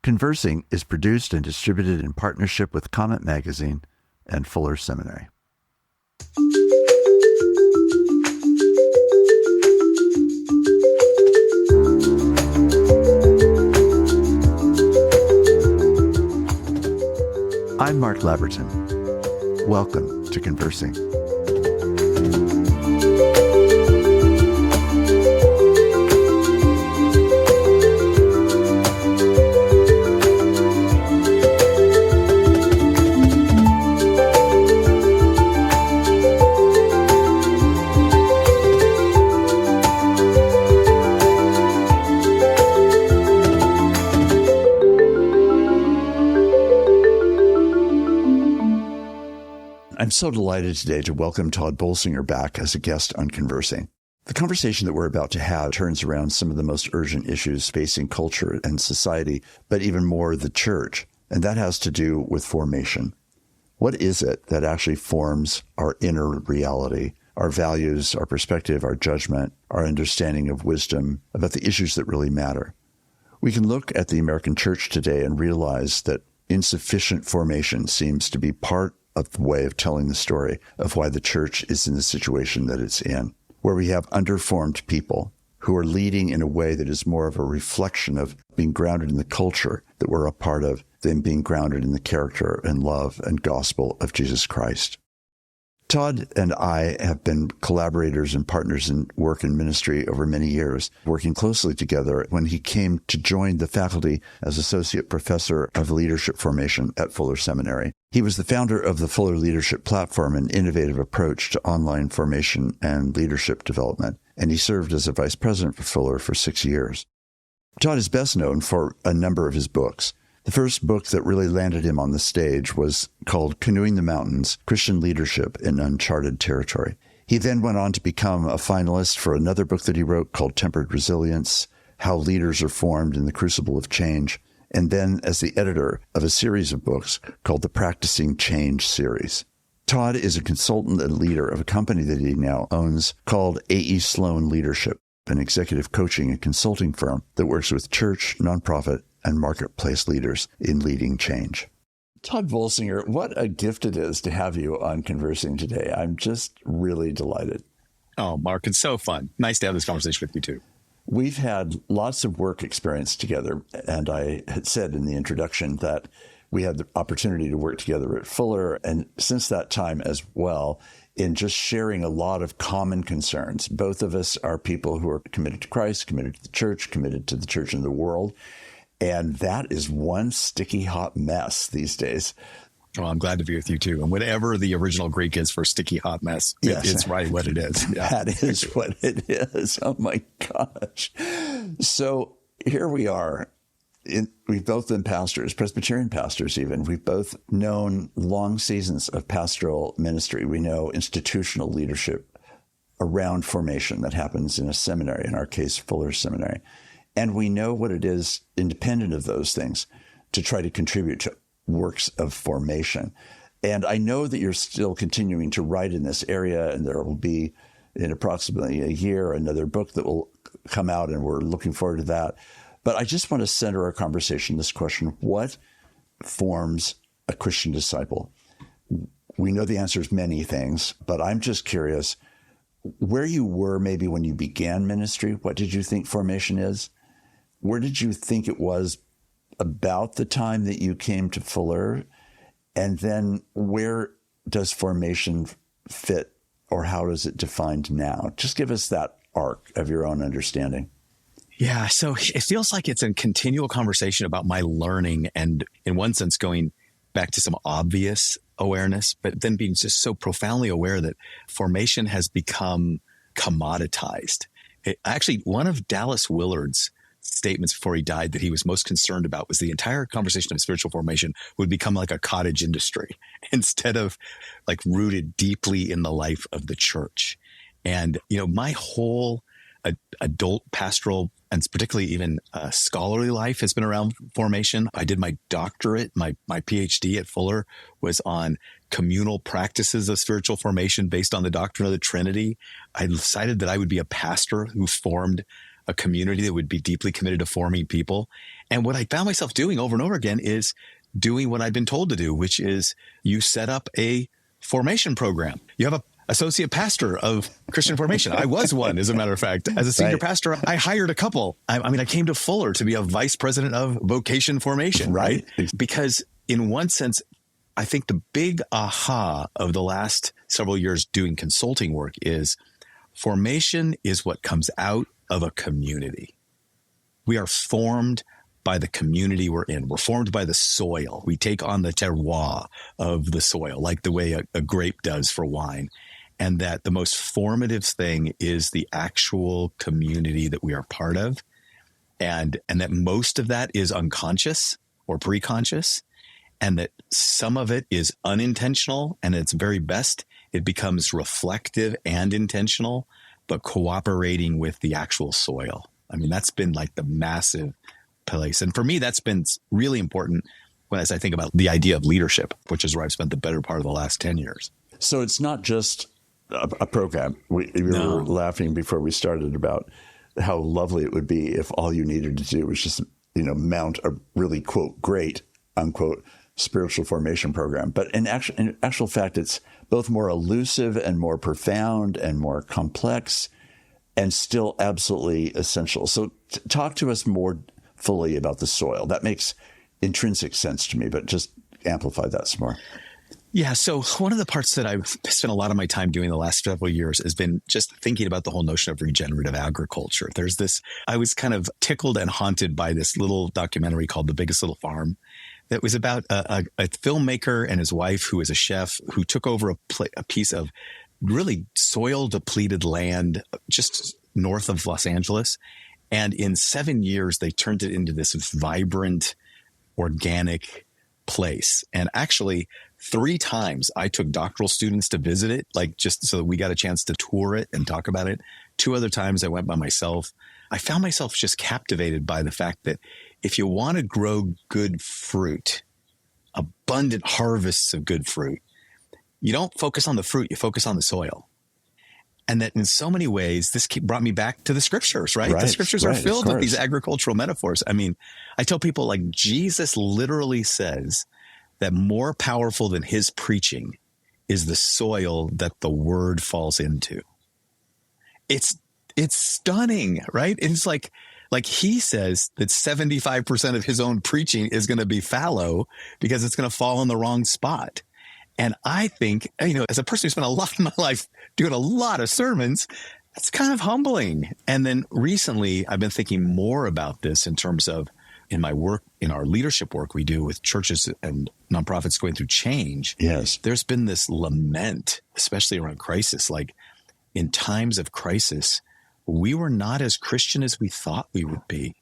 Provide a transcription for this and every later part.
Conversing is produced and distributed in partnership with Comet Magazine and Fuller Seminary. I'm Mark Laberton. Welcome to Conversing. I'm so delighted today to welcome Tod Bolsinger back as a guest on Conversing. The conversation that we're about to have turns around some of the most urgent issues facing culture and society, but even more the church, and that has to do with formation. What is it that actually forms our inner reality, our values, our perspective, our judgment, our understanding of wisdom about the issues that really matter? We can look at the American church today and realize that insufficient formation seems to be part of the way of telling the story of why the church is in the situation that it's in, where we have underformed people who are leading in a way that is more of a reflection of being grounded in the culture that we're a part of than being grounded in the character and love and gospel of Jesus Christ. Tod and I have been collaborators and partners in work and ministry over many years, working closely together when he came to join the faculty as Associate Professor of Leadership Formation at Fuller Seminary. He was the founder of the Fuller Leadership Platform, an innovative approach to online formation and leadership development, and he served as a vice president for Fuller for 6 years. Tod is best known for a number of his books. The first book that really landed him on the stage was called Canoeing the Mountains, Christian Leadership in Uncharted Territory. He then went on to become a finalist for another book that he wrote called Tempered Resilience, How Leaders Are Formed in the Crucible of Change, and then as the editor of a series of books called the Practicing Change series. Tod is a consultant and leader of a company that he now owns called A.E. Sloan Leadership, an executive coaching and consulting firm that works with church, nonprofit, and marketplace leaders in leading change. Tod Bolsinger, what a gift it is to have you on Conversing today. I'm just really delighted. Oh, Mark, it's so fun. Nice to have this conversation with you too. We've had lots of work experience together, and I had said in the introduction that we had the opportunity to work together at Fuller, and since that time as well, in just sharing a lot of common concerns. Both of us are people who are committed to Christ, committed to the church in the world. And that is one sticky hot mess these days. Well, I'm glad to be with you too. And whatever the original Greek is for sticky hot mess, yes. It's right what it is. Yeah. That is what it is. Oh my gosh. So here we are. We've both been pastors, Presbyterian pastors even. We've both known long seasons of pastoral ministry. We know institutional leadership around formation that happens in a seminary, in our case, Fuller Seminary. And we know what it is, independent of those things, to try to contribute to works of formation. And I know that you're still continuing to write in this area, and there will be, in approximately a year, another book that will come out, and we're looking forward to that. But I just want to center our conversation this question: what forms a Christian disciple? We know the answer is many things, but I'm just curious where you were maybe when you began ministry. What did you think formation is? Where did you think it was about the time that you came to Fuller? And then where does formation fit, or how is it defined now? Just give us that arc of your own understanding. Yeah, so it feels like it's a continual conversation about my learning and, in one sense, going back to some obvious awareness, but then being just so profoundly aware that formation has become commoditized. Actually, one of Dallas Willard's statements before he died that he was most concerned about was the entire conversation of spiritual formation would become like a cottage industry instead of like rooted deeply in the life of the church. And, my whole adult pastoral and particularly even scholarly life has been around formation. I did my doctorate, my PhD at Fuller was on communal practices of spiritual formation based on the doctrine of the Trinity. I decided that I would be a pastor who formed a community that would be deeply committed to forming people. And what I found myself doing over and over again is doing what I've been told to do, which is you set up a formation program. You have a associate pastor of Christian formation. I was one, as a matter of fact. As a senior pastor, I hired a couple. I came to Fuller to be a vice president of vocation formation, right? Because in one sense, I think the big aha of the last several years doing consulting work is formation is what comes out of a community. We are formed by the community we're in. We're formed by the soil. We take on the terroir of the soil, like the way a grape does for wine. And that the most formative thing is the actual community that we are part of. And that most of that is unconscious or preconscious. And that some of it is unintentional. And at its very best, it becomes reflective and intentional, but cooperating with the actual soil. I mean, that's been like the massive place. And for me, that's been really important as I think about the idea of leadership, which is where I've spent the better part of the last 10 years. So it's not just a program. We were laughing before we started about how lovely it would be if all you needed to do was just, mount a really, quote, great, unquote, spiritual formation program. But in actual fact, it's both more elusive and more profound and more complex and still absolutely essential. So talk to us more fully about the soil. That makes intrinsic sense to me, but just amplify that some more. Yeah. So one of the parts that I've spent a lot of my time doing the last several years has been just thinking about the whole notion of regenerative agriculture. I was kind of tickled and haunted by this little documentary called The Biggest Little Farm that was about a filmmaker and his wife, who is a chef, who took over a piece of really soil depleted land just north of Los Angeles. And in 7 years, they turned it into this vibrant, organic place. And actually, 3 times I took doctoral students to visit it, like just so that we got a chance to tour it and talk about it. 2 other times I went by myself. I found myself just captivated by the fact that if you want to grow good fruit, abundant harvests of good fruit, you don't focus on the fruit, you focus on the soil. And that in so many ways, this brought me back to the scriptures, right? The scriptures are filled with these agricultural metaphors. I mean, I tell people, like, Jesus literally says that more powerful than his preaching is the soil that the word falls into. It's stunning, right? It's like he says that 75% of his own preaching is going to be fallow because it's going to fall in the wrong spot. And I think, as a person who spent a lot of my life doing a lot of sermons, that's kind of humbling. And then recently, I've been thinking more about this in terms of in my work, in our leadership work we do with churches and nonprofits going through change. Yes. There's been this lament, especially around crisis. Like in times of crisis, we were not as Christian as we thought we would be.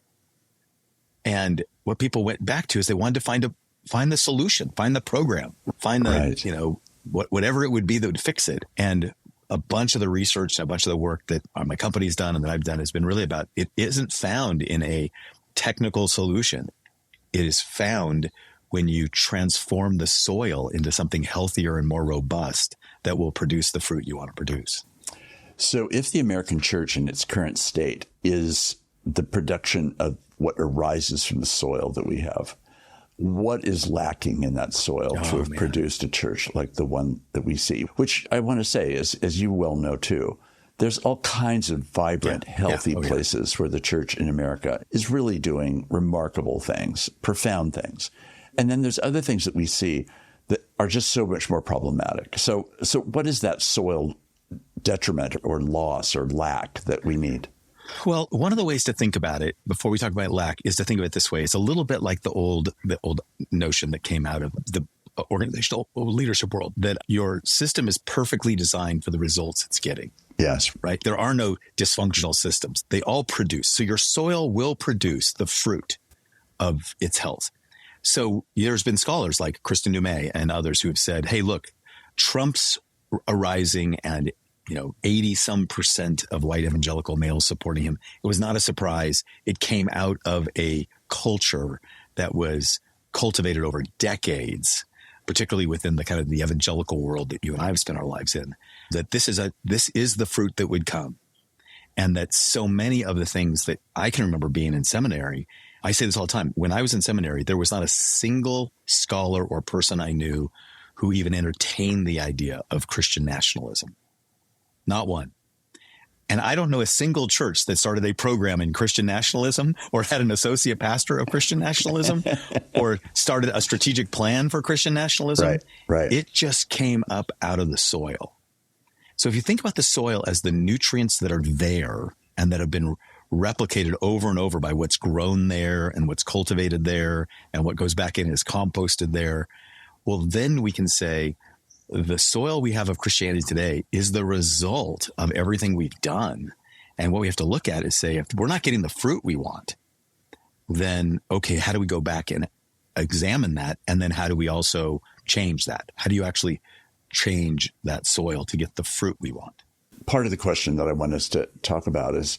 And what people went back to is they wanted to find the solution, find the program, find the, whatever it would be that would fix it. And a bunch of the research, a bunch of the work that my company's done and that I've done has been really about, it isn't found in a technical solution. It is found when you transform the soil into something healthier and more robust that will produce the fruit you want to produce. So if the American church in its current state is the production of what arises from the soil that we have, what is lacking in that soil to have produced a church like the one that we see? Which I want to say, as you well know too, there's all kinds of vibrant, healthy places where the church in America is really doing remarkable things, profound things. And then there's other things that we see that are just so much more problematic. So what is that soil detriment or loss or lack that we need? Well, one of the ways to think about it before we talk about lack is to think of it this way. It's a little bit like the old notion that came out of the organizational leadership world, that your system is perfectly designed for the results it's getting. Yes. Right? There are no dysfunctional systems. They all produce. So your soil will produce the fruit of its health. So there's been scholars like Kristen Dumais and others who have said, hey, look, Trump's arising and 80% of white evangelical males supporting him. It was not a surprise. It came out of a culture that was cultivated over decades, particularly within the kind of the evangelical world that you and I have spent our lives in, that this is the fruit that would come. And that so many of the things that I can remember being in seminary, I say this all the time. When I was in seminary, there was not a single scholar or person I knew who even entertained the idea of Christian nationalism. Not one. And I don't know a single church that started a program in Christian nationalism or had an associate pastor of Christian nationalism or started a strategic plan for Christian nationalism. Right. It just came up out of the soil. So if you think about the soil as the nutrients that are there and that have been replicated over and over by what's grown there and what's cultivated there and what goes back in is composted there, well, then we can say the soil we have of Christianity today is the result of everything we've done. And what we have to look at is say, if we're not getting the fruit we want, then, okay, how do we go back and examine that? And then how do we also change that? How do you actually change that soil to get the fruit we want? Part of the question that I want us to talk about is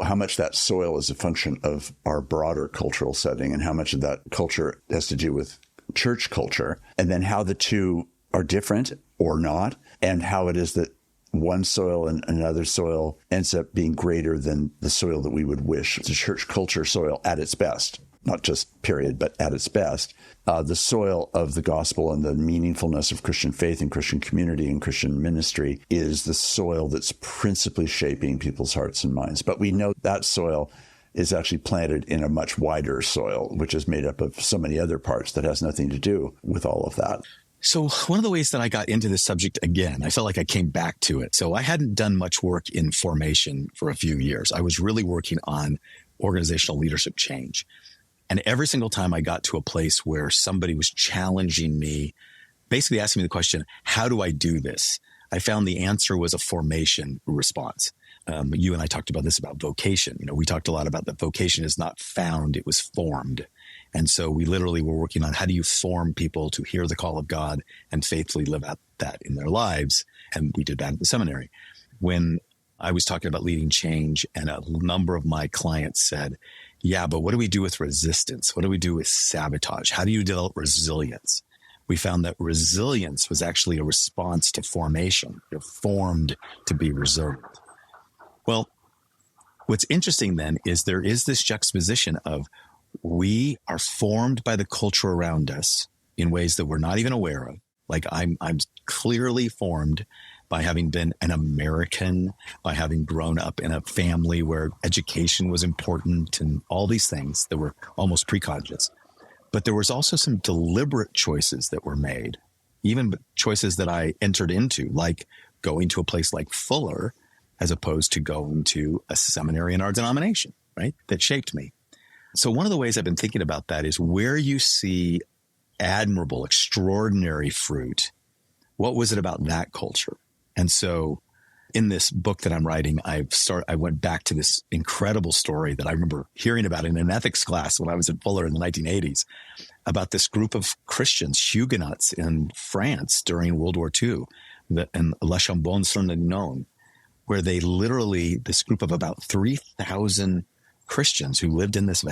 how much that soil is a function of our broader cultural setting and how much of that culture has to do with church culture, and then how the two are different or not, and how it is that one soil and another soil ends up being greater than the soil that we would wish. The church culture soil at its best, not just period, but at its best, the soil of the gospel and the meaningfulness of Christian faith and Christian community and Christian ministry is the soil that's principally shaping people's hearts and minds. But we know that soil is actually planted in a much wider soil, which is made up of so many other parts that has nothing to do with all of that. So one of the ways that I got into this subject again, I felt like I came back to it. So I hadn't done much work in formation for a few years. I was really working on organizational leadership change. And every single time I got to a place where somebody was challenging me, basically asking me the question, how do I do this? I found the answer was a formation response. You and I talked about this about vocation. We talked a lot about that vocation is not found, it was formed. And so we literally were working on how do you form people to hear the call of God and faithfully live out that in their lives. And we did that at the seminary. When I was talking about leading change and a number of my clients said, yeah, but what do we do with resistance? What do we do with sabotage? How do you develop resilience? We found that resilience was actually a response to formation. You're formed to be resilient. Well, what's interesting then is there is this juxtaposition of we are formed by the culture around us in ways that we're not even aware of. Like I'm clearly formed by having been an American, by having grown up in a family where education was important and all these things that were almost preconscious. But there was also some deliberate choices that were made, even choices that I entered into, like going to a place like Fuller, as opposed to going to a seminary in our denomination, right? That shaped me. So one of the ways I've been thinking about that is where you see admirable, extraordinary fruit, what was it about that culture? And so in this book that I'm writing, I went back to this incredible story that I remember hearing about in an ethics class when I was at Fuller in the 1980s about this group of Christians, Huguenots in France during World War II, in La Chambon-sur-Lignon, where they literally, this group of about 3,000 Christians who lived in this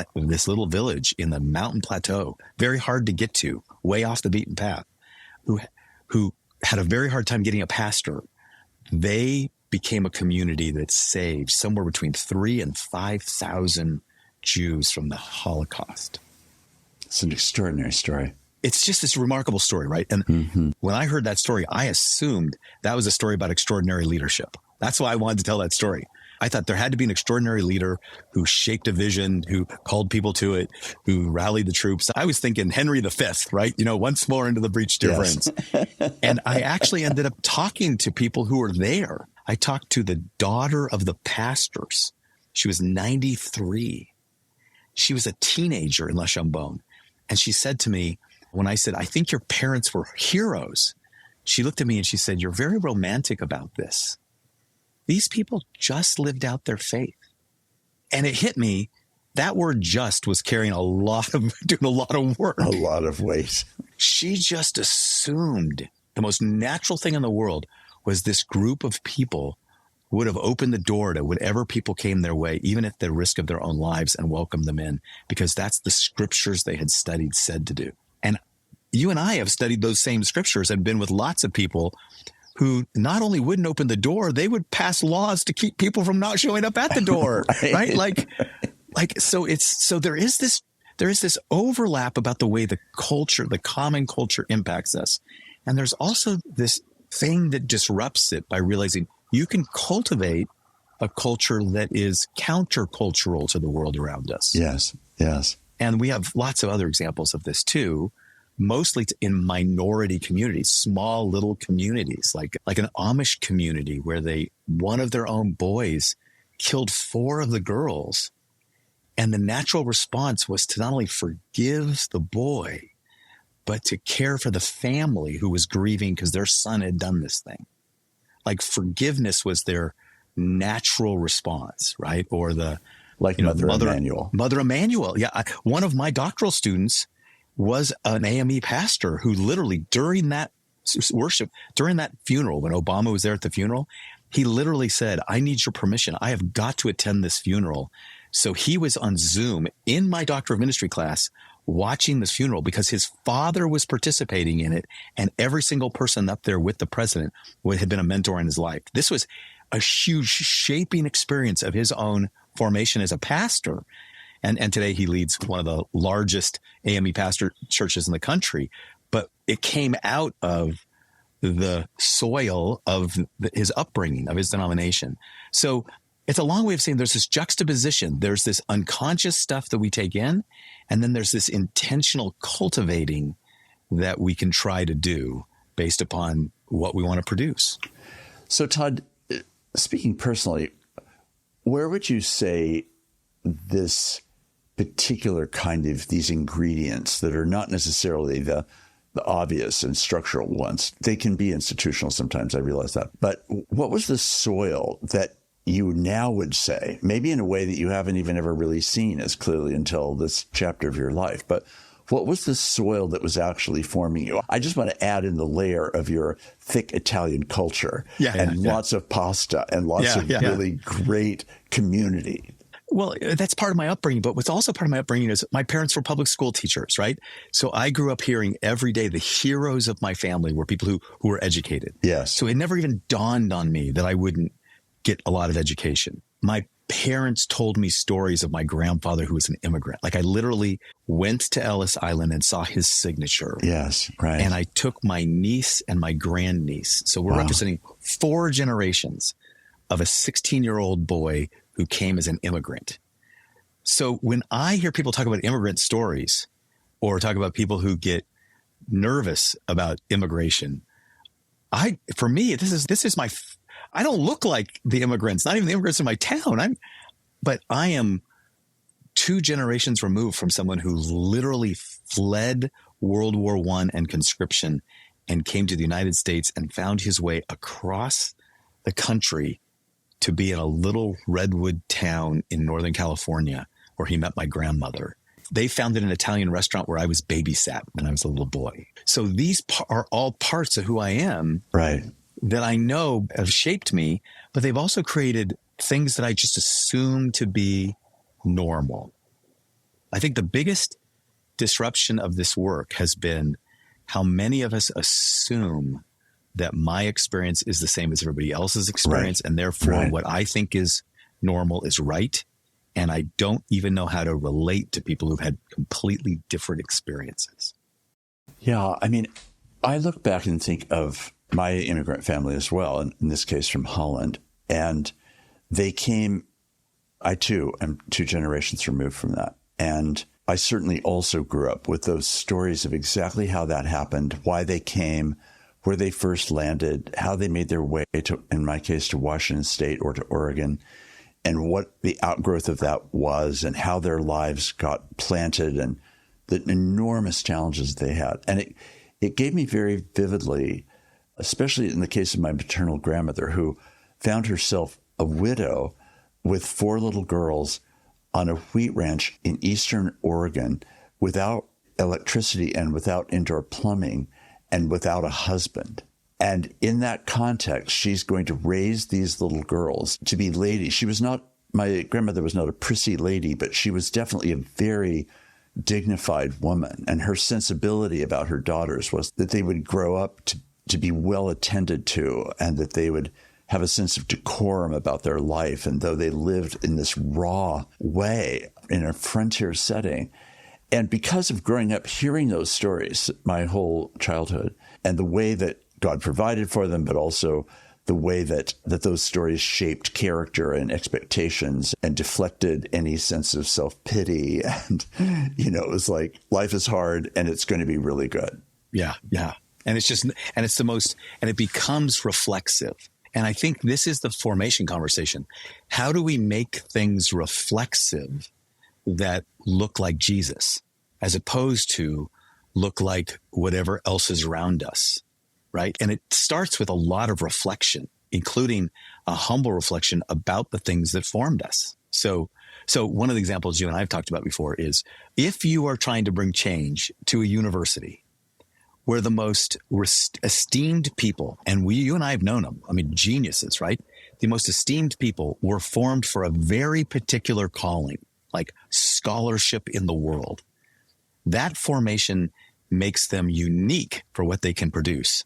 little village in the mountain plateau, very hard to get to, way off the beaten path, who had a very hard time getting a pastor. They became a community that saved somewhere between 3,000 and 5,000 Jews from the Holocaust. It's an extraordinary story. It's just this remarkable story, right? And when I heard that story, I assumed that was a story about extraordinary leadership. That's why I wanted to tell that story. I thought there had to be an extraordinary leader who shaped a vision, who called people to it, who rallied the troops. I was thinking Henry V, right? Once more into the breach, dear friends. And I actually ended up talking to people who were there. I talked to the daughter of the pastors. She was 93. She was a teenager in La Chambon. And she said to me, when I said, I think your parents were heroes, she looked at me and she said, you're very romantic about this. These people just lived out their faith. And it hit me, that word just was carrying doing a lot of work. A lot of weight. She just assumed the most natural thing in the world was this group of people would have opened the door to whatever people came their way, even at the risk of their own lives, and welcomed them in, because that's the scriptures they had studied said to do. And you and I have studied those same scriptures and been with lots of people who not only wouldn't open the door, they would pass laws to keep people from not showing up at the door. right? So there is this overlap about the way the common culture impacts us. And there's also this thing that disrupts it by realizing you can cultivate a culture that is countercultural to the world around us. Yes. Yes. And we have lots of other examples of this too, mostly in minority communities, small little communities, like an Amish community where one of their own boys killed 4 of the girls. And the natural response was to not only forgive the boy, but to care for the family who was grieving because their son had done this thing. Like Forgiveness was their natural response, right? Or Mother Emanuel. Mother Emanuel. Yeah. One of my doctoral students was an AME pastor who literally during that funeral, when Obama was there at the funeral, he literally said, I need your permission. I have got to attend this funeral. So he was on Zoom in my Doctor of Ministry class watching this funeral because his father was participating in it. And every single person up there with the president had been a mentor in his life. This was a huge shaping experience of his own formation as a pastor. And today he leads one of the largest AME pastor churches in the country. But it came out of the soil of his upbringing, of his denomination. So it's a long way of saying there's this juxtaposition. There's this unconscious stuff that we take in, and then there's this intentional cultivating that we can try to do based upon what we want to produce. So Tod, speaking personally, where would you say this particular kind of these ingredients that are not necessarily the obvious and structural ones, they can be institutional sometimes, I realize that. But what was the soil that you now would say, maybe in a way that you haven't even ever really seen as clearly until this chapter of your life, but what was the soil that was actually forming you? I just want to add in the layer of your thick Italian culture lots of pasta and lots of really great community. Well, that's part of my upbringing, but what's also part of my upbringing is my parents were public school teachers, right? So I grew up hearing every day the heroes of my family were people who were educated. Yes. So it never even dawned on me that I wouldn't get a lot of education. My parents told me stories of my grandfather who was an immigrant. Like I literally went to Ellis Island and saw his signature. Yes, right. And I took my niece and my grandniece. So we're representing 4 generations of a 16-year-old boy who came as an immigrant. So when I hear people talk about immigrant stories or talk about people who get nervous about immigration, for me, this is my, I don't look like the immigrants, not even the immigrants in my town. But I am 2 generations removed from someone who literally fled World War I and conscription and came to the United States and found his way across the country to be in a little redwood town in Northern California where he met my grandmother. They founded an Italian restaurant where I was babysat when I was a little boy. So these are all parts of who I am, right, that I know have shaped me, but they've also created things that I just assume to be normal. I think the biggest disruption of this work has been how many of us assume that my experience is the same as everybody else's experience. Right. And therefore what I think is normal is right. And I don't even know how to relate to people who've had completely different experiences. Yeah. I mean, I look back and think of my immigrant family as well, in this case from Holland. And they came, I too am 2 generations removed from that. And I certainly also grew up with those stories of exactly how that happened, why they came, where they first landed, how they made their way to, in my case, to Washington State or to Oregon, and what the outgrowth of that was and how their lives got planted and the enormous challenges they had. And it gave me very vividly, especially in the case of my maternal grandmother, who found herself a widow with 4 little girls on a wheat ranch in eastern Oregon without electricity and without indoor plumbing and without a husband. And in that context, she's going to raise these little girls to be ladies. My grandmother was not a prissy lady, but she was definitely a very dignified woman. And her sensibility about her daughters was that they would grow up to to be well attended to, and that they would have a sense of decorum about their life. And though they lived in this raw way in a frontier setting, and because of growing up hearing those stories my whole childhood, and the way that God provided for them, but also the way that those stories shaped character and expectations and deflected any sense of self-pity. And, it was like, life is hard and it's going to be really good. Yeah. Yeah. And it becomes reflexive. And I think this is the formation conversation. How do we make things reflexive that look like Jesus, as opposed to look like whatever else is around us? Right. And it starts with a lot of reflection, including a humble reflection about the things that formed us. So one of the examples you and I have talked about before is, if you are trying to bring change to a university where the most esteemed people, and you and I have known them, geniuses, right? The most esteemed people were formed for a very particular calling, like scholarship in the world. That formation makes them unique for what they can produce,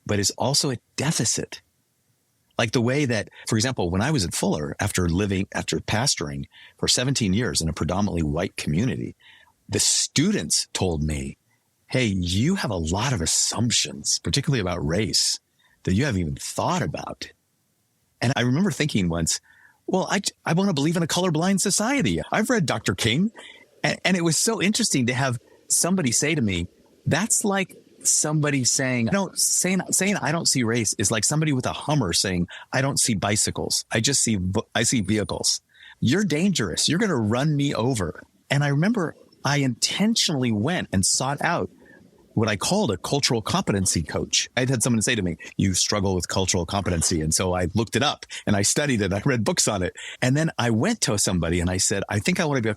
but is also a deficit. Like the way that, for example, when I was at Fuller, after pastoring for 17 years in a predominantly white community, the students told me, hey, you have a lot of assumptions, particularly about race, that you haven't even thought about. And I remember thinking once, well, I want to believe in a colorblind society. I've read Dr. King. And it was so interesting to have somebody say to me, that's like somebody saying I don't see race is like somebody with a Hummer saying, I don't see bicycles. I see vehicles. You're dangerous. You're going to run me over. And I remember I intentionally went and sought out what I called a cultural competency coach. I'd had someone say to me, you struggle with cultural competency. And so I looked it up and I studied it. I read books on it. And then I went to somebody and I said, I think I want to be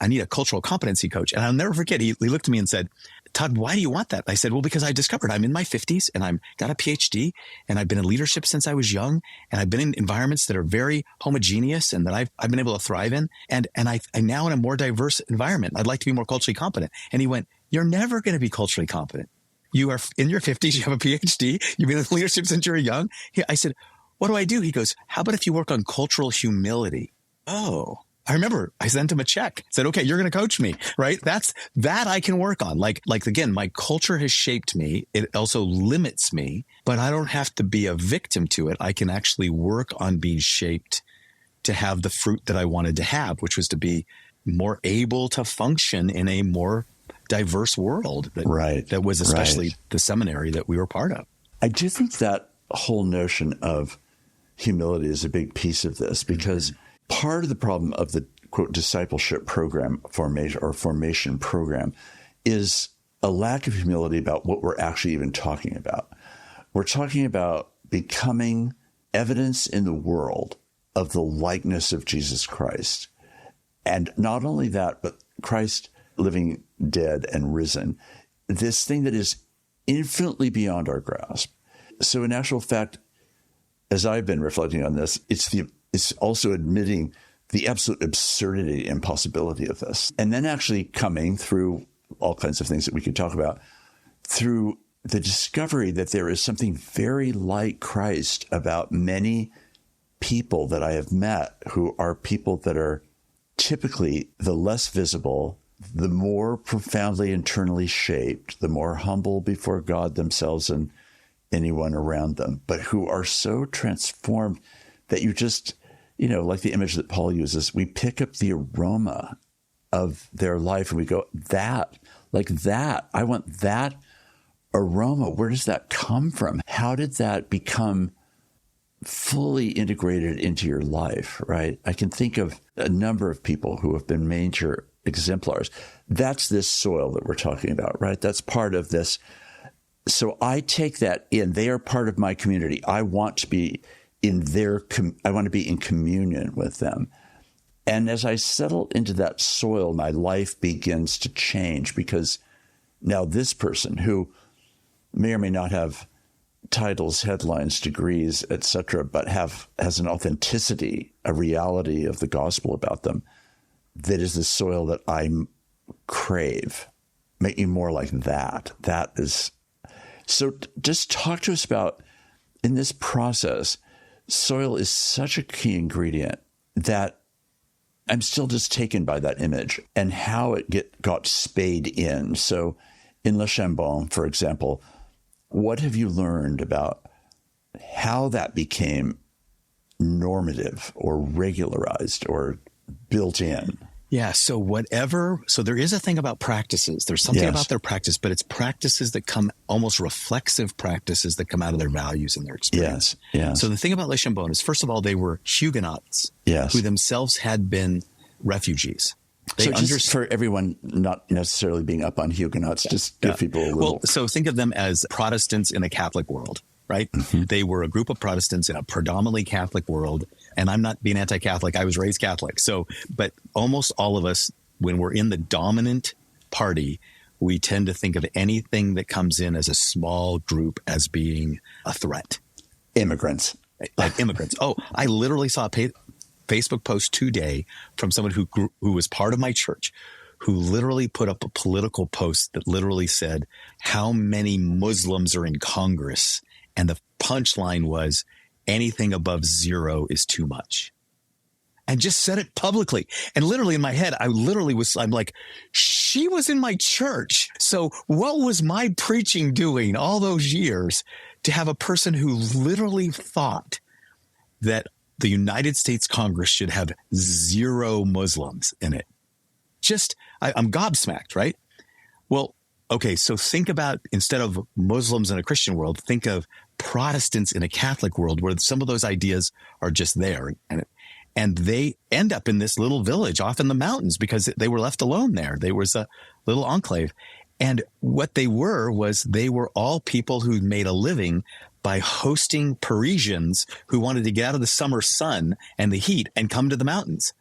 I need a cultural competency coach. And I'll never forget, he looked at me and said, Tod, why do you want that? I said, well, because I discovered I'm in my 50s and I've got a PhD and I've been in leadership since I was young. And I've been in environments that are very homogeneous and that I've been able to thrive in. And I'm now in a more diverse environment. I'd like to be more culturally competent. And he went, you're never going to be culturally competent. You are in your 50s. You have a PhD. You've been in leadership since you were young. I said, what do I do? He goes, how about if you work on cultural humility? Oh, I remember I sent him a check, said, okay, you're going to coach me, right? That I can work on. Like again, my culture has shaped me. It also limits me, but I don't have to be a victim to it. I can actually work on being shaped to have the fruit that I wanted to have, which was to be more able to function in a more diverse world that was especially the seminary that we were part of. I do think that whole notion of humility is a big piece of this, because part of the problem of the quote discipleship program formation program is a lack of humility about what we're actually even talking about. We're talking about becoming evidence in the world of the likeness of Jesus Christ. And not only that, but Christ living, dead, and risen, this thing that is infinitely beyond our grasp. So in actual fact, as I've been reflecting on this, it's also admitting the absolute absurdity and impossibility of this. And then actually coming through all kinds of things that we could talk about, through the discovery that there is something very like Christ about many people that I have met, who are people that are typically the less visible, the more profoundly internally shaped, the more humble before God themselves and anyone around them, but who are so transformed that you just, like the image that Paul uses, we pick up the aroma of their life and we go, I want that aroma. Where does that come from? How did that become fully integrated into your life, right? I can think of a number of people who have been major exemplars. That's this soil that we're talking about, right? That's part of this. So I take that in. They are part of my community. I want to be I want to be in communion with them. And as I settle into that soil, my life begins to change, because now this person, who may or may not have titles, headlines, degrees, etc., but has an authenticity, a reality of the gospel about them, that is the soil that I crave. Make me more like that. So just talk to us about, in this process, soil is such a key ingredient that I'm still just taken by that image and how it got spayed in. So in Le Chambon, for example, what have you learned about how that became normative or regularized or built in? Yeah. So there is a thing about practices. There's something about their practice, but it's practices that come, almost reflexive practices that come out of their values and their experience. Yes. So the thing about Les Chambon is, first of all, they were Huguenots who themselves had been refugees. So just for everyone not necessarily being up on Huguenots, just give people a little. Well, so think of them as Protestants in a Catholic world, right? Mm-hmm. They were a group of Protestants in a predominantly Catholic world. And I'm not being anti-Catholic. I was raised Catholic. So, but almost all of us, when we're in the dominant party, we tend to think of anything that comes in as a small group as being a threat. Immigrants. Like immigrants. Oh, I literally saw a Facebook post today from someone who was part of my church, who literally put up a political post that literally said, how many Muslims are in Congress? And the punchline was, anything above 0 is too much. And just said it publicly. And literally in my head, I'm like, she was in my church. So what was my preaching doing all those years to have a person who literally thought that the United States Congress should have 0 Muslims in it? I'm gobsmacked, right? Well, okay, so think about, instead of Muslims in a Christian world, think of Protestants in a Catholic world where some of those ideas are just there. And they end up in this little village off in the mountains because they were left alone there. There was a little enclave. And what they were all people who made a living by hosting Parisians who wanted to get out of the summer sun and the heat and come to the mountains.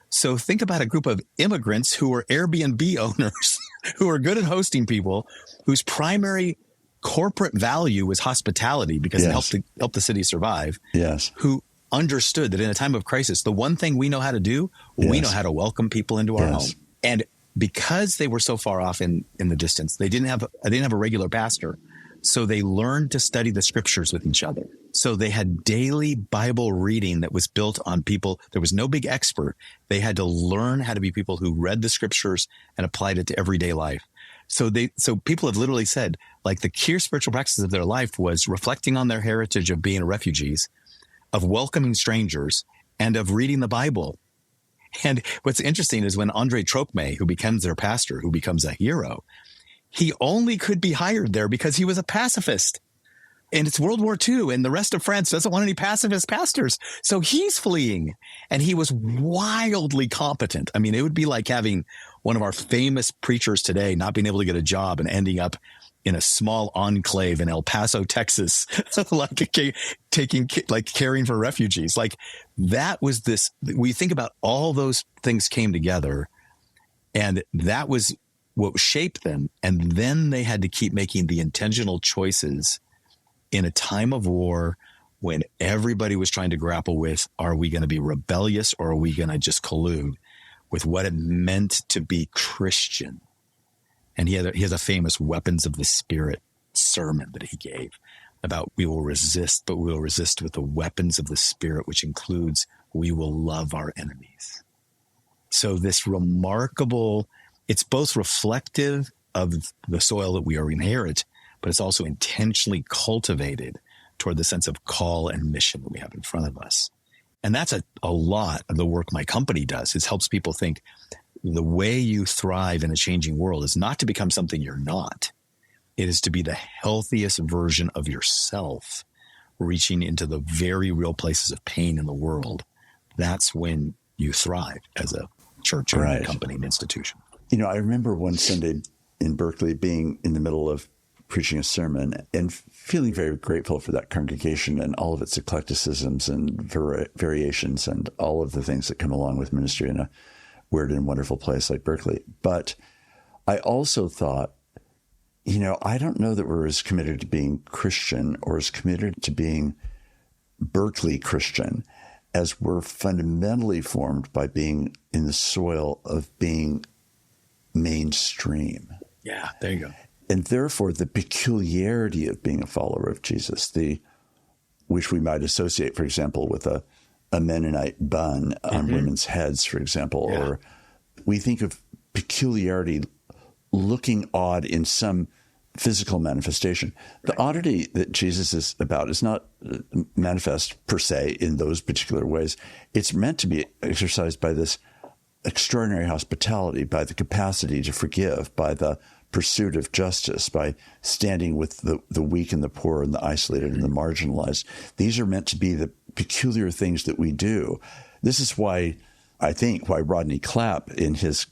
So think about a group of immigrants who were Airbnb owners who are good at hosting people, whose primary corporate value was hospitality because it helped the city survive. Yes. Who understood that in a time of crisis, the one thing we know how to do, we know how to welcome people into our home. And because they were so far off in the distance, they didn't have a regular pastor. So they learned to study the scriptures with each other. So they had daily Bible reading that was built on people. There was no big expert. They had to learn how to be people who read the scriptures and applied it to everyday life. So people have literally said, like, the key spiritual practices of their life was reflecting on their heritage of being refugees, of welcoming strangers, and of reading the Bible. And what's interesting is when Andre Trocmé, who becomes their pastor, who becomes a hero, he only could be hired there because he was a pacifist. And it's World War II, and the rest of France doesn't want any pacifist pastors. So he's fleeing, and he was wildly competent. I mean, it would be like having one of our famous preachers today not being able to get a job and ending up in a small enclave in El Paso, Texas, caring for refugees. Like, that was this. We think about all those things came together, and that was what shaped them. And then they had to keep making the intentional choices in a time of war when everybody was trying to grapple with, are we going to be rebellious or are we going to just collude with what it meant to be Christian? And he has a famous Weapons of the Spirit sermon that he gave about, we will resist, but we will resist with the weapons of the Spirit, which includes we will love our enemies. So this remarkable, it's both reflective of the soil that we are inherit, but it's also intentionally cultivated toward the sense of call and mission that we have in front of us. And that's a lot of the work my company does. It helps people think the way you thrive in a changing world is not to become something you're not. It is to be the healthiest version of yourself, reaching into the very real places of pain in the world. That's when you thrive as a church or a company and institution. You know, I remember one Sunday in Berkeley being in the middle of preaching a sermon and feeling very grateful for that congregation and all of its eclecticisms and variations and all of the things that come along with ministry in a weird and wonderful place like Berkeley. But I also thought, you know, I don't know that we're as committed to being Christian or as committed to being Berkeley Christian as we're fundamentally formed by being in the soil of being mainstream. Yeah, there you go. And therefore, the peculiarity of being a follower of Jesus, which we might associate, for example, with a Mennonite bun on women's heads, for example, or we think of peculiarity looking odd in some physical manifestation. The oddity that Jesus is about is not manifest per se in those particular ways. It's meant to be exercised by this extraordinary hospitality, by the capacity to forgive, by the pursuit of justice, by standing with the weak and the poor and the isolated and the marginalized. These are meant to be the peculiar things that we do. This is why Rodney Clapp, in his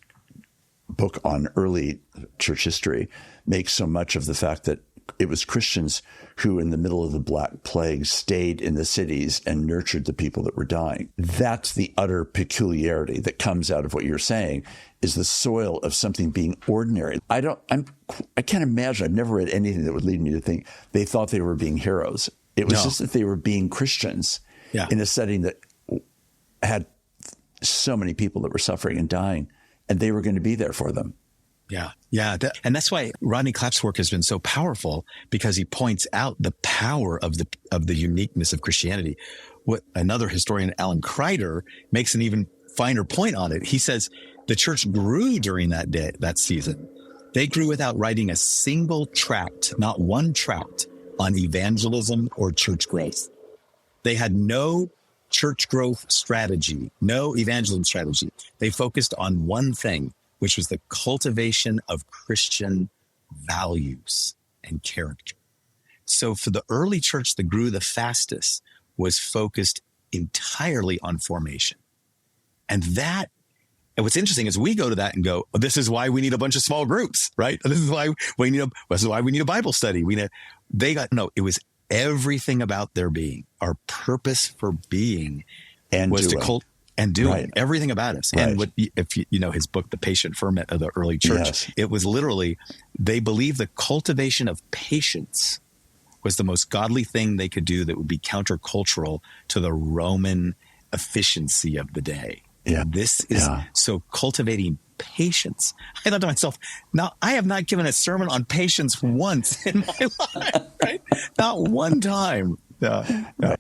book on early church history, makes so much of the fact that it was Christians who, in the middle of the Black Plague, stayed in the cities and nurtured the people that were dying. That's the utter peculiarity that comes out of what you're saying, is the soil of something being ordinary. I can't imagine. I've never read anything that would lead me to think they thought they were being heroes. It was just that they were being Christians in a setting that had so many people that were suffering and dying, and they were going to be there for them. Yeah. And that's why Rodney Clapp's work has been so powerful, because he points out the power of the uniqueness of Christianity. What another historian, Alan Kreider, makes an even finer point on it. He says the church grew during that season. They grew without writing a single tract, not one tract, on evangelism or church growth. They had no church growth strategy, no evangelism strategy. They focused on one thing, which was the cultivation of Christian values and character. So for the early church that grew the fastest was focused entirely on formation. And what's interesting is we go to that and go, oh, this is why we need a bunch of small groups, right? This is why we need a Bible study. It was everything about their being. Our purpose for being was to doing everything about us. Right. And if you know his book, The Patient Ferment of the Early Church, It was literally, they believed the cultivation of patience was the most godly thing they could do that would be countercultural to the Roman efficiency of the day. Yeah. This is so cultivating patience. I thought to myself, now I have not given a sermon on patience once in my life, right? Not one time.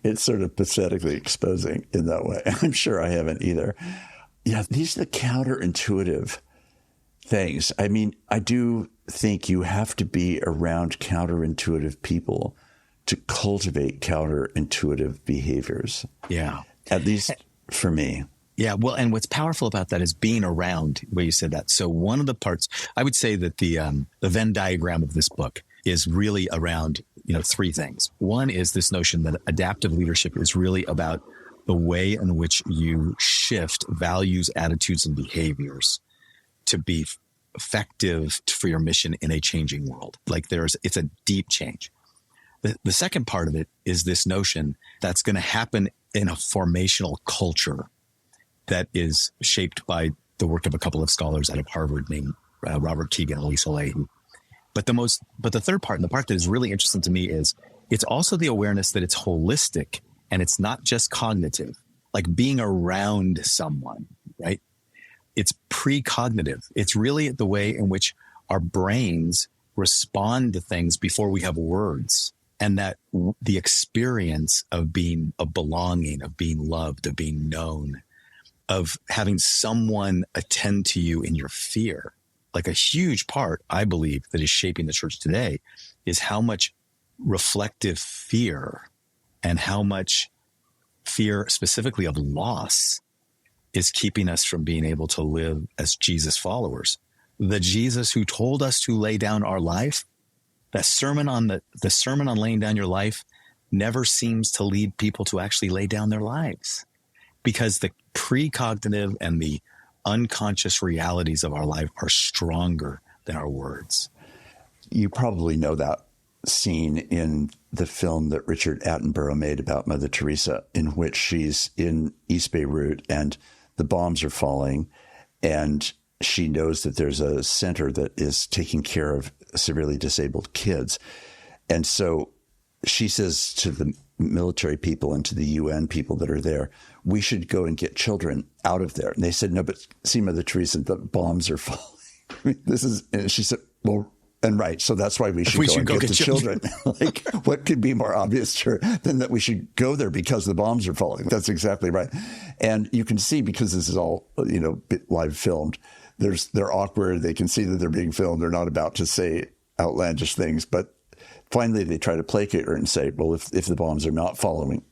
It's sort of pathetically exposing in that way. I'm sure I haven't either. Yeah, these are the counterintuitive things. I mean, I do think you have to be around counterintuitive people to cultivate counterintuitive behaviors. Yeah. At least for me. Yeah, well, and what's powerful about that is being around where you said that. So one of the parts, I would say that the Venn diagram of this book is really around, three things. One is this notion that adaptive leadership is really about the way in which you shift values, attitudes, and behaviors to be effective for your mission in a changing world. It's a deep change. The second part of it is this notion that's going to happen in a formational culture that is shaped by the work of a couple of scholars out of Harvard named Robert Keegan and Lisa Leahy. But the third part, and the part that is really interesting to me, is it's also the awareness that it's holistic and it's not just cognitive, like being around someone, right? It's precognitive. It's really the way in which our brains respond to things before we have words. And that the experience of belonging, of being loved, of being known, of having someone attend to you in your fear, like a huge part, I believe, that is shaping the church today is how much reflective fear and how much fear specifically of loss is keeping us from being able to live as Jesus followers. The Jesus who told us to lay down our life, that sermon on the sermon on laying down your life never seems to lead people to actually lay down their lives, because the precognitive and the unconscious realities of our life are stronger than our words. You probably know that scene in the film that Richard Attenborough made about Mother Teresa, in which she's in East Beirut and the bombs are falling, and she knows that there's a center that is taking care of severely disabled kids. And so she says to the military people and to the UN people that are there, we should go and get children out of there. And they said, no, but see, Mother Teresa, the bombs are falling. And she said, well, And right. So that's why we should go get the children. Like, what could be more obvious than that we should go there because the bombs are falling? That's exactly right. And you can see, because this is all, live filmed, they're awkward. They can see that they're being filmed. They're not about to say outlandish things. But finally, they try to placate her and say, well, if the bombs are not falling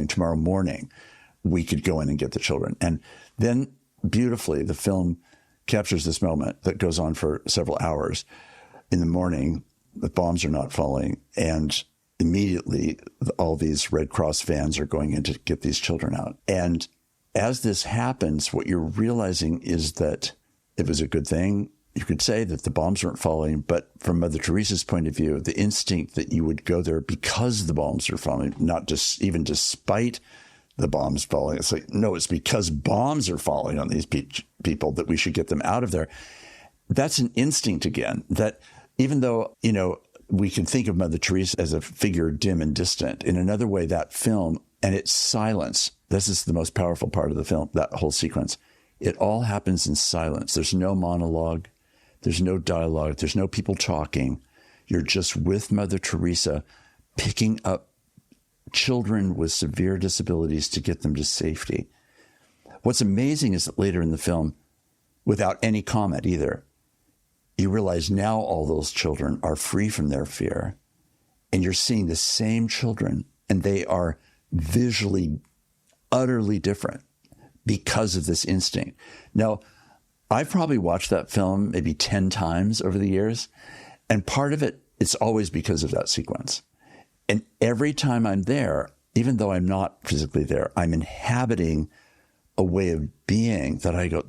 tomorrow morning, we could go in and get the children. And then beautifully, the film captures this moment that goes on for several hours. In the morning, the bombs are not falling, and immediately all these Red Cross vans are going in to get these children out. And as this happens, what you're realizing is that it was a good thing. You could say that the bombs weren't falling, but from Mother Teresa's point of view, the instinct that you would go there because the bombs are falling, not just even despite the bombs falling. It's like, no, it's because bombs are falling on these people that we should get them out of there. That's an instinct again, that even though, we can think of Mother Teresa as a figure dim and distant, in another way, that film and its silence, this is the most powerful part of the film, that whole sequence. It all happens in silence. There's no monologue. There's no dialogue. There's no people talking. You're just with Mother Teresa picking up children with severe disabilities to get them to safety. What's amazing is that later in the film, without any comment either, you realize now all those children are free from their fear, and you're seeing the same children, and they are visually utterly different because of this instinct. Now, I've probably watched that film maybe 10 times over the years, and part of it, it's always because of that sequence. And every time I'm there, even though I'm not physically there, I'm inhabiting a way of being that I go,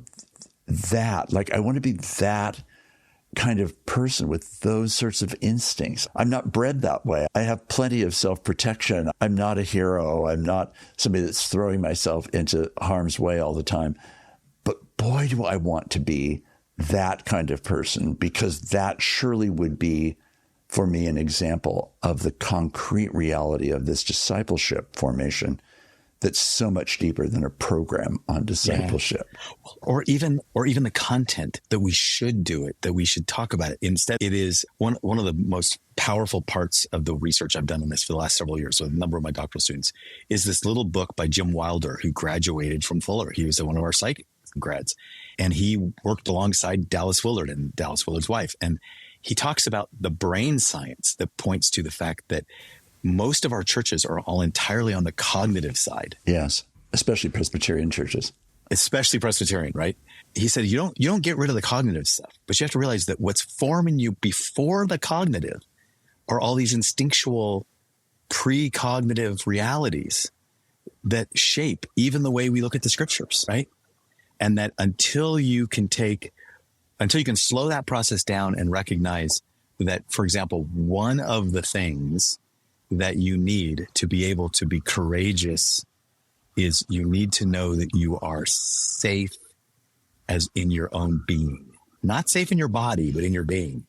I want to be that kind of person with those sorts of instincts. I'm not bred that way. I have plenty of self-protection. I'm not a hero. I'm not somebody that's throwing myself into harm's way all the time. But boy, do I want to be that kind of person, because that surely would be, for me, an example of the concrete reality of this discipleship formation that's so much deeper than a program on discipleship. Yeah. Or even the content that we should do it, that we should talk about it. Instead, it is one of the most powerful parts of the research I've done on this for the last several years with a number of my doctoral students is this little book by Jim Wilder, who graduated from Fuller. He was one of our psych grads, and he worked alongside Dallas Willard and Dallas Willard's wife. And he talks about the brain science that points to the fact that most of our churches are all entirely on the cognitive side. Yes, especially Presbyterian churches. Especially Presbyterian, right? He said, you don't get rid of the cognitive stuff, but you have to realize that what's forming you before the cognitive are all these instinctual pre-cognitive realities that shape even the way we look at the scriptures, right? And that until you can slow that process down and recognize that, for example, one of the things that you need to be able to be courageous is you need to know that you are safe as in your own being, not safe in your body, but in your being.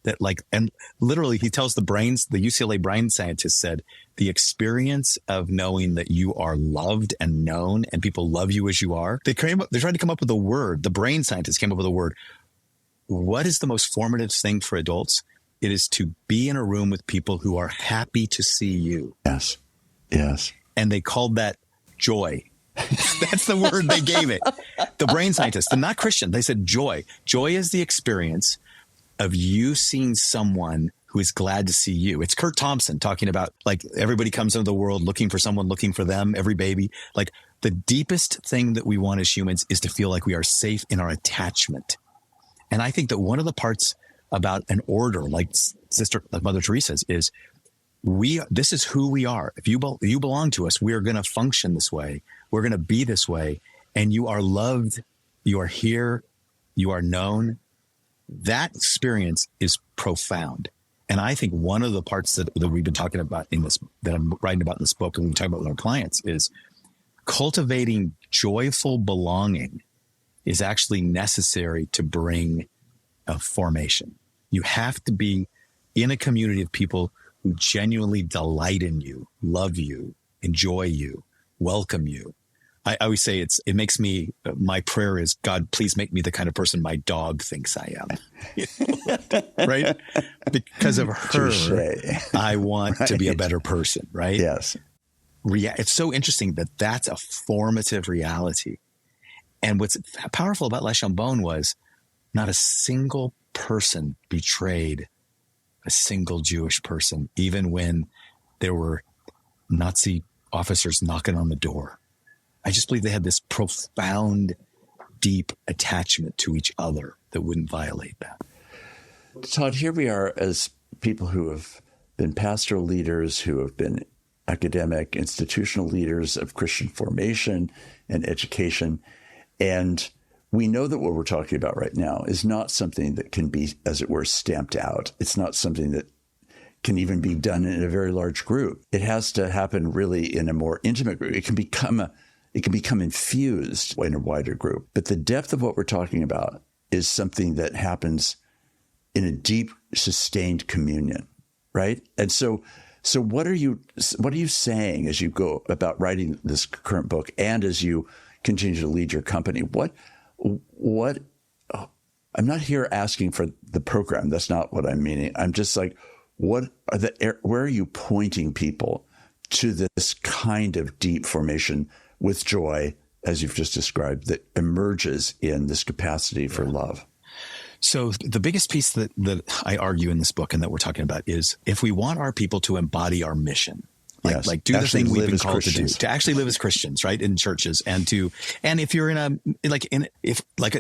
That and literally he tells the UCLA brain scientist said, the experience of knowing that you are loved and known and people love you as you are. They tried to come up with a word. The brain scientists came up with a word. What is the most formative thing for adults? It is to be in a room with people who are happy to see you. Yes. Yes. And they called that joy. That's the word they gave it. The brain scientists, they're not Christian. They said joy. Joy is the experience of you seeing someone who is glad to see you. It's Kurt Thompson talking about everybody comes into the world looking for someone, looking for them, every baby. The deepest thing that we want as humans is to feel like we are safe in our attachment. And I think that one of the parts about an order like Mother Teresa's is this is who we are. If you belong to us, we are going to function this way. We're going to be this way. And you are loved. You are here. You are known. That experience is profound. And I think one of the parts that we've been talking about that I'm writing about in this book and we talk about with our clients is cultivating joyful belonging is actually necessary to bring a formation. You have to be in a community of people who genuinely delight in you, love you, enjoy you, welcome you, I always say it makes me, my prayer is, God, please make me the kind of person my dog thinks I am. Right? Because of her, Touché. I want to be a better person, right? Yes. It's so interesting that that's a formative reality. And what's powerful about La Chambon was not a single person betrayed a single Jewish person, even when there were Nazi officers knocking on the door. I just believe they had this profound, deep attachment to each other that wouldn't violate that. Tod, here we are as people who have been pastoral leaders, who have been academic, institutional leaders of Christian formation and education. And we know that what we're talking about right now is not something that can be, as it were, stamped out. It's not something that can even be done in a very large group. It has to happen really in a more intimate group. It can become infused in a wider group. But the depth of what we're talking about is something that happens in a deep, sustained communion, right? And so what are you saying as you go about writing this current book and as you continue to lead your company? I'm not here asking for the program. That's not what I'm meaning. I'm just like, where are you pointing people to this kind of deep formation with joy, as you've just described, that emerges in this capacity for love? So the biggest piece that I argue in this book and that we're talking about is if we want our people to embody our mission, like do the thing we've been called to do, to actually live as Christians, right, in churches, and if you're in an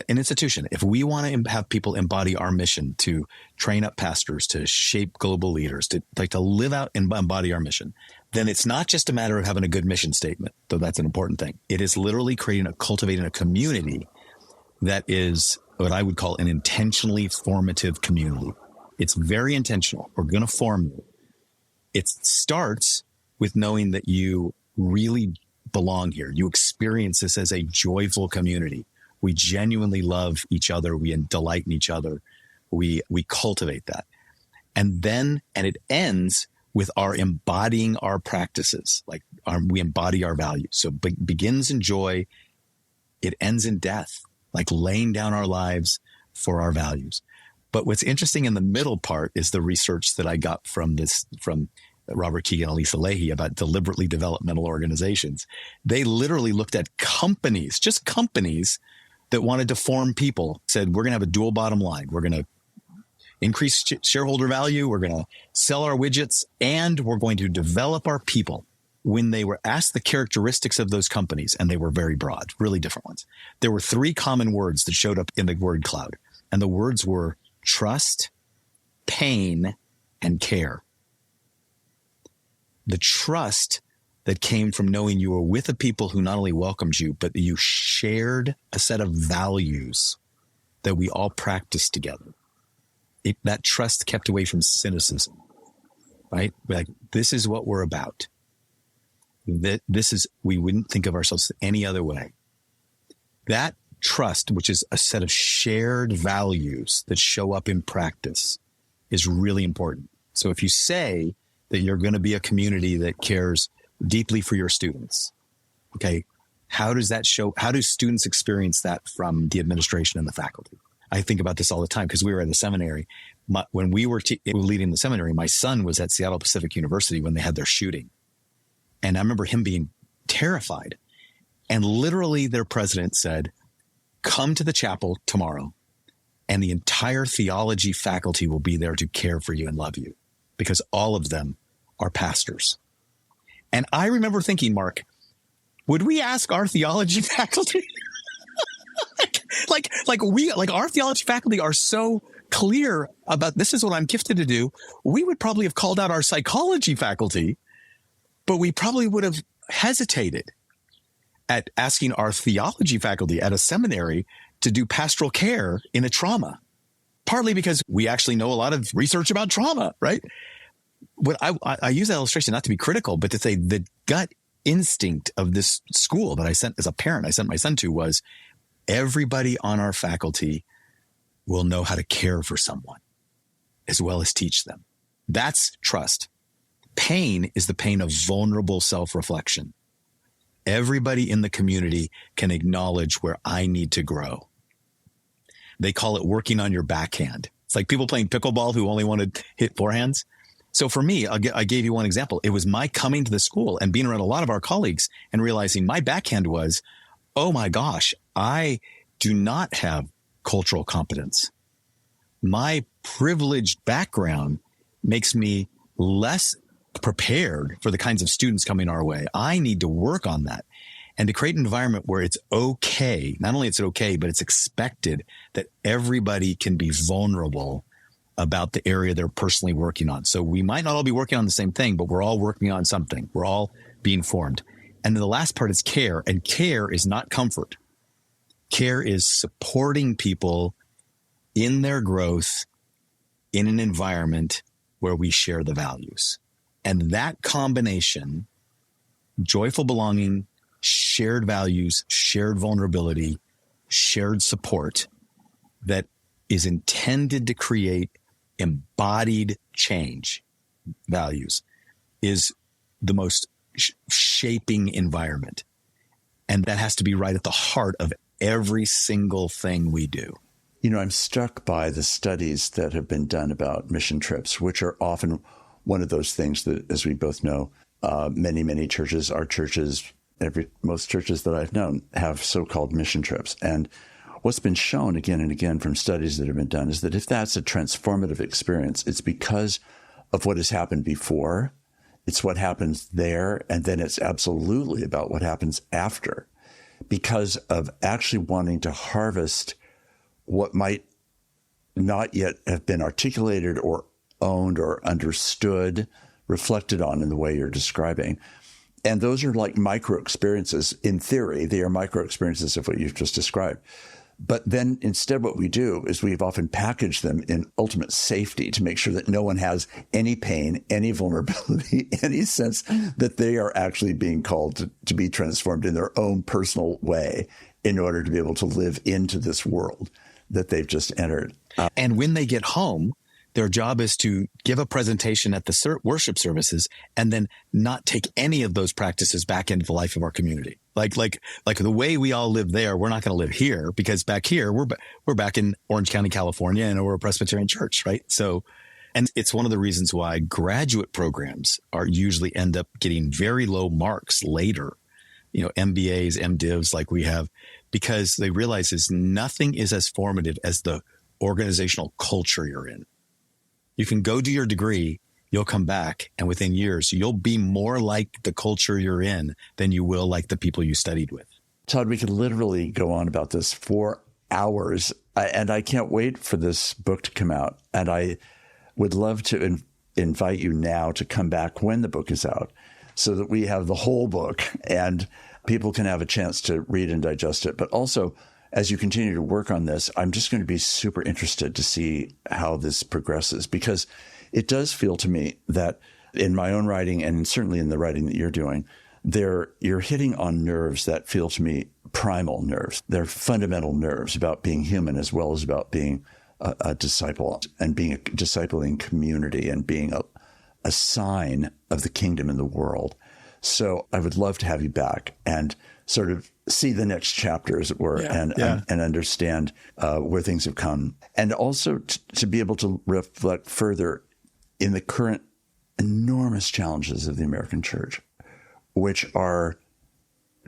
institution, if we want to have people embody our mission to train up pastors, to shape global leaders, to live out and embody our mission, then it's not just a matter of having a good mission statement, though that's an important thing. It is literally cultivating a community that is what I would call an intentionally formative community. It's very intentional. We're going to form you. It starts with knowing that you really belong here. You experience this as a joyful community. We genuinely love each other. We delight in each other. We cultivate that. And it ends with our embodying our practices. We embody our values. So it begins in joy. It ends in death, like laying down our lives for our values. But what's interesting in the middle part is the research that I got from Robert Keegan and Lisa Leahy about deliberately developmental organizations. They literally looked at companies that wanted to form people, said, we're going to have a dual bottom line. We're going to increase shareholder value. We're going to sell our widgets, and we're going to develop our people. When they were asked the characteristics of those companies, and they were very broad, really different ones, there were 3 common words that showed up in the word cloud. And the words were trust, pain, and care. The trust that came from knowing you were with a people who not only welcomed you, but you shared a set of values that we all practiced together. That trust kept away from cynicism, right? Like, this is what we're about. We wouldn't think of ourselves any other way. That trust, which is a set of shared values that show up in practice, is really important. So if you say that you're going to be a community that cares deeply for your students, okay, how does that show? How do students experience that from the administration and the faculty? I think about this all the time because we were at the seminary. When we were leading the seminary, my son was at Seattle Pacific University when they had their shooting. And I remember him being terrified. And literally their president said, come to the chapel tomorrow, and the entire theology faculty will be there to care for you and love you, because all of them are pastors. And I remember thinking, Mark, would we ask our theology faculty? like our theology faculty are so clear about this is what I'm gifted to do. We would probably have called out our psychology faculty, but we probably would have hesitated at asking our theology faculty at a seminary to do pastoral care in a trauma, partly because we actually know a lot of research about trauma, right? What I use that illustration not to be critical, but to say the gut instinct of this school that I sent as a parent, I sent my son to, was everybody on our faculty will know how to care for someone as well as teach them. That's trust. Pain is the pain of vulnerable self-reflection. everybody in the community can acknowledge where I need to grow. They call it working on your backhand. It's like people playing pickleball who only want to hit forehands. So for me, I gave you one example. It was my coming to the school and being around a lot of our colleagues and realizing my backhand was, oh my gosh, I do not have cultural competence. My privileged background makes me less prepared for the kinds of students coming our way. I need to work on that and to create an environment where it's okay. Not only is it okay, but it's expected that everybody can be vulnerable about the area they're personally working on. So we might not all be working on the same thing, but we're all working on something. We're all being formed. And then the last part is care. And care is not comfort. Care is supporting people in their growth in an environment where we share the values. And that combination, joyful belonging, shared values, shared vulnerability, shared support, that is intended to create embodied change values, is the most shaping environment. And that has to be right at the heart of every single thing we do. You know, I'm struck by the studies that have been done about mission trips, which are often one of those things that, as we both know, many churches, our churches, most churches that I've known have so-called mission trips. And what's been shown again and again from studies that have been done is that if that's a transformative experience, it's because of what has happened before. It's what happens there. And then it's absolutely about what happens after, because of actually wanting to harvest what might not yet have been articulated or owned or understood, reflected on in the way you're describing. And those are like micro experiences. In theory, they are micro experiences of what you've just described. But then instead what we do is we've often packaged them in ultimate safety to make sure that no one has any pain, any vulnerability, any sense that they are actually being called to be transformed in their own personal way in order to be able to live into this world that they've just entered. And when they get home, their job is to give a presentation at the worship services and then not take any of those practices back into the life of our community. Like the way we all live there, we're not going to live here, because back here, we're back in Orange County, California, and we're a Presbyterian church, right? So, and it's one of the reasons why graduate programs usually end up getting very low marks later, you know, MBAs, MDivs like we have, because they realize nothing is as formative as the organizational culture you're in. You can go do your degree, you'll come back, and within years, you'll be more like the culture you're in than you will like the people you studied with. Tod, we could literally go on about this for hours, and I can't wait for this book to come out. And I would love to invite you now to come back when the book is out so that we have the whole book and people can have a chance to read and digest it. But also, as you continue to work on this, I'm just going to be super interested to see how this progresses, because it does feel to me that in my own writing, and certainly in the writing that you're doing, you're hitting on nerves that feel to me primal nerves. They're fundamental nerves about being human as well as about being a disciple and being a discipling community and being a sign of the kingdom in the world. So I would love to have you back and sort of see the next chapter, as it were, and understand where things have come. And also to be able to reflect further in the current enormous challenges of the American church, which are,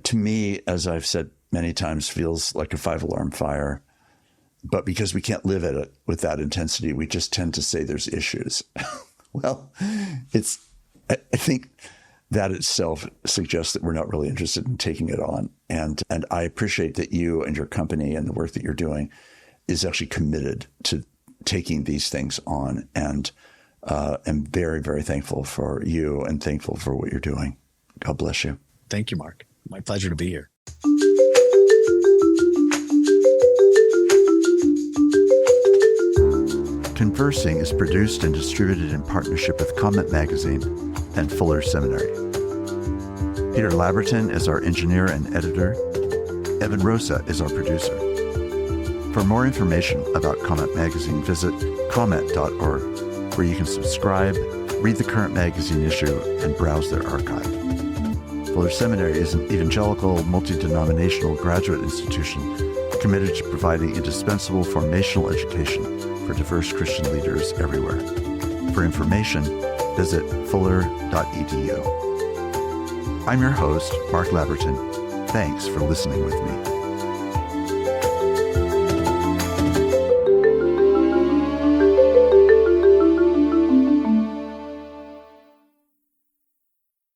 to me, as I've said many times, feels like a 5-alarm fire. But because we can't live at it with that intensity, we just tend to say there's issues. Well, I think that itself suggests that we're not really interested in taking it on. And I appreciate that you and your company and the work that you're doing is actually committed to taking these things on. And am very, very thankful for you and thankful for what you're doing. God bless you. Thank you, Mark. My pleasure to be here. Conversing is produced and distributed in partnership with Comment Magazine and Fuller Seminary. Peter Laberton is our engineer and editor. Evan Rosa is our producer. For more information about Comment Magazine, visit comment.org, where you can subscribe, read the current magazine issue, and browse their archive. Fuller Seminary is an evangelical, multi-denominational graduate institution committed to providing indispensable formational education for diverse Christian leaders everywhere. For information, visit fuller.edu. I'm your host, Mark Labberton. Thanks for listening with me.